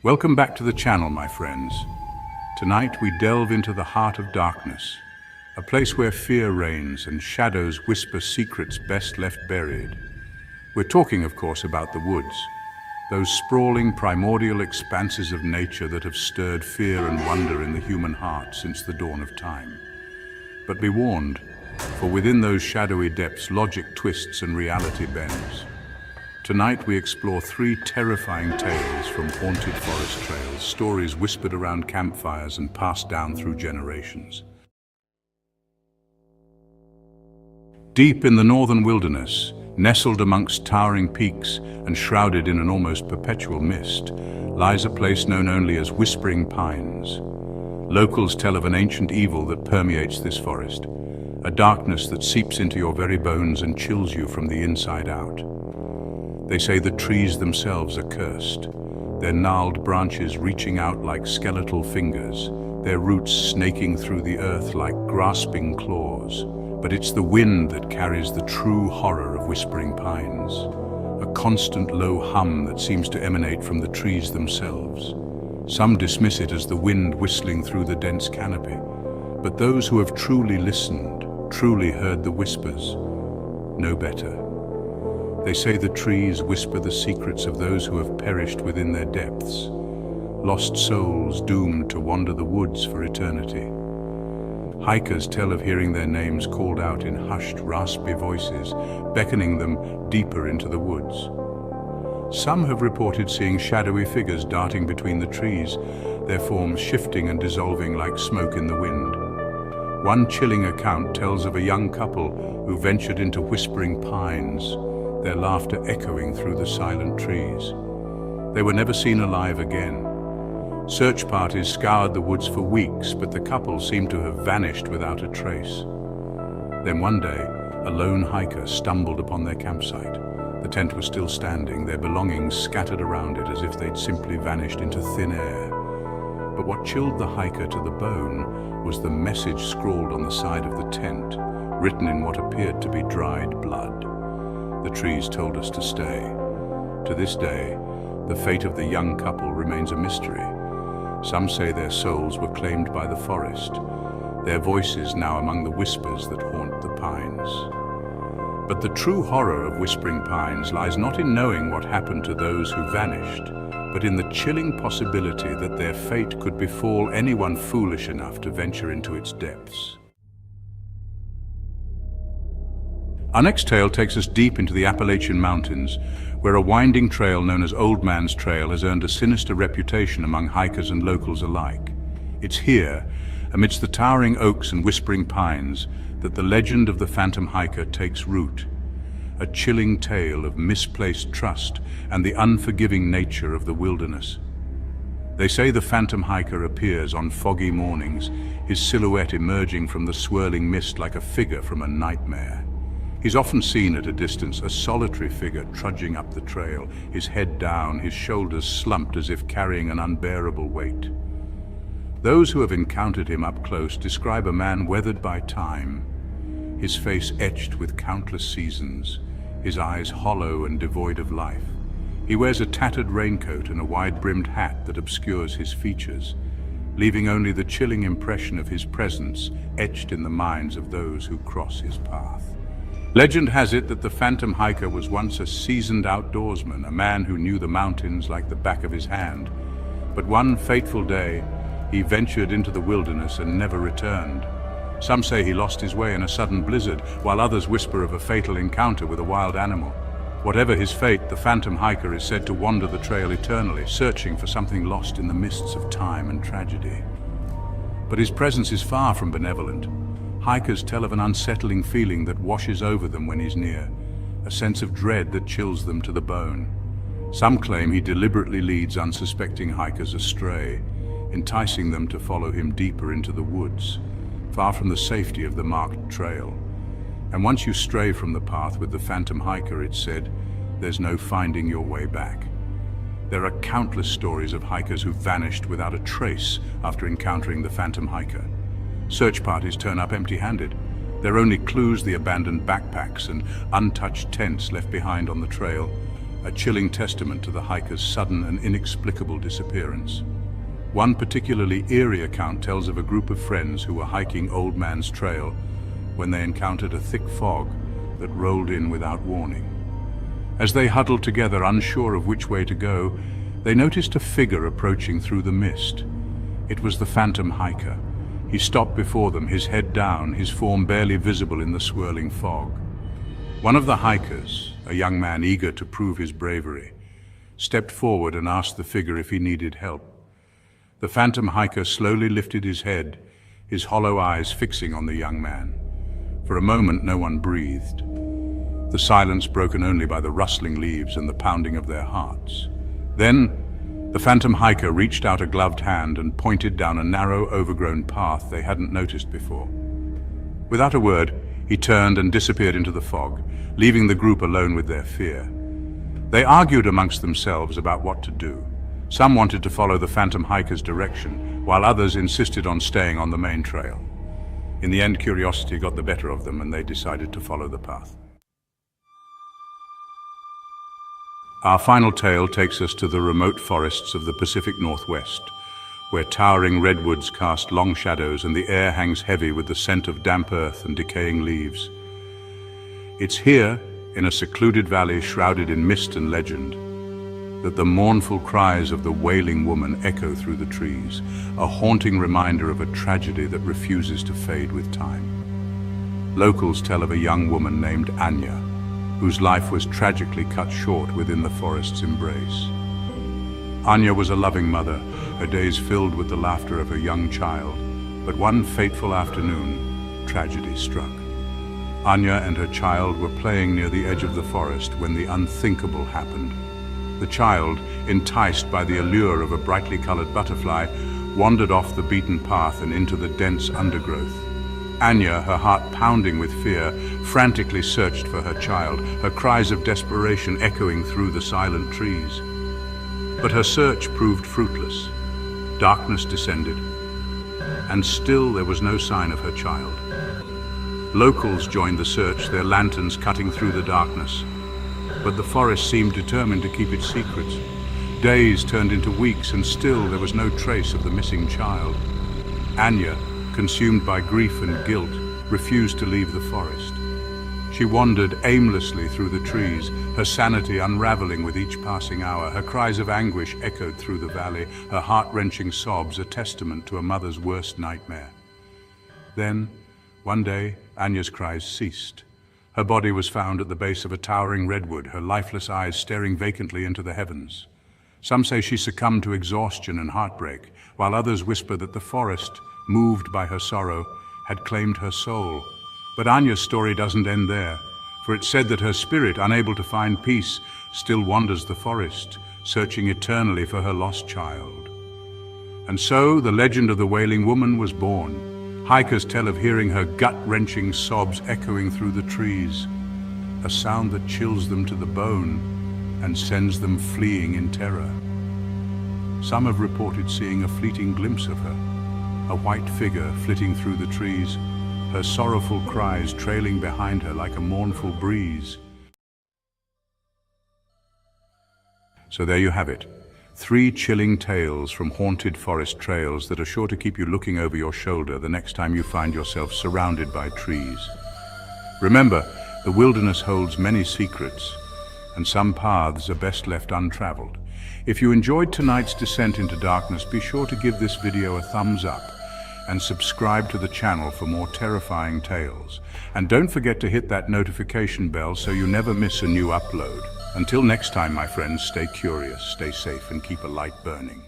Welcome back to the channel, my friends. Tonight we delve into the heart of darkness, a place where fear reigns and shadows whisper secrets best left buried. We're talking, of course, about the woods, those sprawling primordial expanses of nature that have stirred fear and wonder in the human heart since the dawn of time. But be warned, for within those shadowy depths logic twists and reality bends. Tonight we explore three terrifying tales from haunted forest trails, stories whispered around campfires and passed down through generations. Deep in the northern wilderness, nestled amongst towering peaks and shrouded in an almost perpetual mist, lies a place known only as Whispering Pines. Locals tell of an ancient evil that permeates this forest, a darkness that seeps into your very bones and chills you from the inside out. They say the trees themselves are cursed, their gnarled branches reaching out like skeletal fingers, their roots snaking through the earth like grasping claws. But it's the wind that carries the true horror of Whispering Pines, a constant low hum that seems to emanate from the trees themselves. Some dismiss it as the wind whistling through the dense canopy, but those who have truly listened, truly heard the whispers, know better. They say the trees whisper the secrets of those who have perished within their depths, lost souls doomed to wander the woods for eternity. Hikers tell of hearing their names called out in hushed, raspy voices, beckoning them deeper into the woods. Some have reported seeing shadowy figures darting between the trees, their forms shifting and dissolving like smoke in the wind. One chilling account tells of a young couple who ventured into Whispering Pines, their laughter echoing through the silent trees. They were never seen alive again. Search parties scoured the woods for weeks, but the couple seemed to have vanished without a trace. Then one day, a lone hiker stumbled upon their campsite. The tent was still standing, their belongings scattered around it as if they'd simply vanished into thin air. But what chilled the hiker to the bone was the message scrawled on the side of the tent, written in what appeared to be dried blood. The trees told us to stay. To this day, the fate of the young couple remains a mystery. Some say their souls were claimed by the forest, their voices now among the whispers that haunt the pines. But the true horror of Whispering Pines lies not in knowing what happened to those who vanished, but in the chilling possibility that their fate could befall anyone foolish enough to venture into its depths. Our next tale takes us deep into the Appalachian Mountains, where a winding trail known as Old Man's Trail has earned a sinister reputation among hikers and locals alike. It's here, amidst the towering oaks and whispering pines, that the legend of the phantom hiker takes root, a chilling tale of misplaced trust and the unforgiving nature of the wilderness. They say the phantom hiker appears on foggy mornings, his silhouette emerging from the swirling mist like a figure from a nightmare. He's often seen at a distance, a solitary figure trudging up the trail, his head down, his shoulders slumped as if carrying an unbearable weight. Those who have encountered him up close describe a man weathered by time, his face etched with countless seasons, his eyes hollow and devoid of life. He wears a tattered raincoat and a wide-brimmed hat that obscures his features, leaving only the chilling impression of his presence etched in the minds of those who cross his path. Legend has it that the phantom hiker was once a seasoned outdoorsman, a man who knew the mountains like the back of his hand. But one fateful day, he ventured into the wilderness and never returned. Some say he lost his way in a sudden blizzard, while others whisper of a fatal encounter with a wild animal. Whatever his fate, the phantom hiker is said to wander the trail eternally, searching for something lost in the mists of time and tragedy. But his presence is far from benevolent. Hikers tell of an unsettling feeling that washes over them when he's near, a sense of dread that chills them to the bone. Some claim he deliberately leads unsuspecting hikers astray, enticing them to follow him deeper into the woods, far from the safety of the marked trail. And once you stray from the path with the phantom hiker, it's said, there's no finding your way back. There are countless stories of hikers who vanished without a trace after encountering the phantom hiker. Search parties turn up empty-handed, their only clues the abandoned backpacks and untouched tents left behind on the trail, a chilling testament to the hiker's sudden and inexplicable disappearance. One particularly eerie account tells of a group of friends who were hiking Old Man's Trail when they encountered a thick fog that rolled in without warning. As they huddled together, unsure of which way to go, they noticed a figure approaching through the mist. It was the phantom hiker. He stopped before them, his head down, his form barely visible in the swirling fog. One of the hikers, a young man eager to prove his bravery, stepped forward and asked the figure if he needed help. The phantom hiker slowly lifted his head, his hollow eyes fixing on the young man. For a moment, no one breathed, the silence broken only by the rustling leaves and the pounding of their hearts. Then, the phantom hiker reached out a gloved hand and pointed down a narrow, overgrown path they hadn't noticed before. Without a word, he turned and disappeared into the fog, leaving the group alone with their fear. They argued amongst themselves about what to do. Some wanted to follow the phantom hiker's direction, while others insisted on staying on the main trail. In the end, curiosity got the better of them, and they decided to follow the path. Our final tale takes us to the remote forests of the Pacific Northwest, where towering redwoods cast long shadows and the air hangs heavy with the scent of damp earth and decaying leaves. It's here, in a secluded valley shrouded in mist and legend, that the mournful cries of the wailing woman echo through the trees, a haunting reminder of a tragedy that refuses to fade with time. Locals tell of a young woman named Anya, whose life was tragically cut short within the forest's embrace. Anya was a loving mother, her days filled with the laughter of her young child. But one fateful afternoon, tragedy struck. Anya and her child were playing near the edge of the forest when the unthinkable happened. The child, enticed by the allure of a brightly colored butterfly, wandered off the beaten path and into the dense undergrowth. Anya, her heart pounding with fear, frantically searched for her child, her cries of desperation echoing through the silent trees. But her search proved fruitless. Darkness descended, and still there was no sign of her child. Locals joined the search, their lanterns cutting through the darkness. But the forest seemed determined to keep its secrets. Days turned into weeks, and still there was no trace of the missing child. Anya, consumed by grief and guilt, refused to leave the forest. She wandered aimlessly through the trees, her sanity unraveling with each passing hour. Her cries of anguish echoed through the valley, her heart-wrenching sobs a testament to a mother's worst nightmare. Then, one day, Anya's cries ceased. Her body was found at the base of a towering redwood, her lifeless eyes staring vacantly into the heavens. Some say she succumbed to exhaustion and heartbreak, while others whisper that the forest, moved by her sorrow, had claimed her soul. But Anya's story doesn't end there, for it's said that her spirit, unable to find peace, still wanders the forest, searching eternally for her lost child. And so the legend of the Wailing Woman was born. Hikers tell of hearing her gut-wrenching sobs echoing through the trees, a sound that chills them to the bone and sends them fleeing in terror. Some have reported seeing a fleeting glimpse of her, a white figure flitting through the trees, her sorrowful cries trailing behind her like a mournful breeze. So there you have it. 3 chilling tales from haunted forest trails that are sure to keep you looking over your shoulder the next time you find yourself surrounded by trees. Remember, the wilderness holds many secrets, and some paths are best left untraveled. If you enjoyed tonight's descent into darkness, be sure to give this video a thumbs up and subscribe to the channel for more terrifying tales. And don't forget to hit that notification bell so you never miss a new upload. Until next time, my friends, stay curious, stay safe, and keep a light burning.